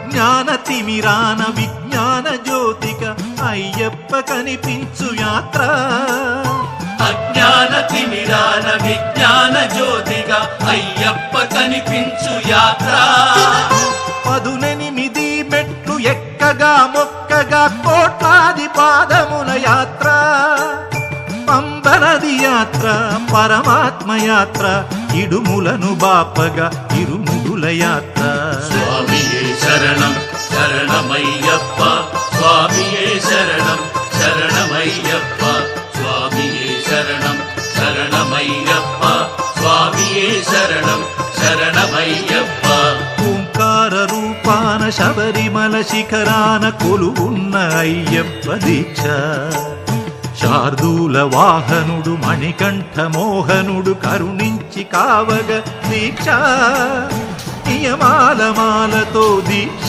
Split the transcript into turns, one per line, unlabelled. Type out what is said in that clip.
అజ్ఞాన తిమిరాన విజ్ఞాన జ్యోతిక అయ్యప్ప కనిపించు యాత్ర.
అజ్ఞాన తిమిరాన విజ్ఞాన జ్యోతిగా అయ్యప్ప కనిపించు యాత్ర.
18 మెట్లు ఎక్కగా మొక్కగా కోట్లాది పాదముల యాత్ర. పంబనది యాత్ర పరమాత్మ యాత్ర ఇడుములను బాపగా ఇరుముడుల యాత్ర.
స్వామియే శరణం శరణమయ్యప్ప స్వామియే శరణం శరణమయ్యప్ప స్వామియే శరణం శరణమయ్యప్ప స్వామియే శరణం శరణమయ్యప్ప.
ఓంకార రూపాన శబరిమల శిఖరాన కొలువున్న అయ్యప్ప దీక్ష. శార్దూల వాహనుడు మణికంఠ మోహనుడు కరుణించి కావగ దీక్ష. నియమాల మాలతో దీక్ష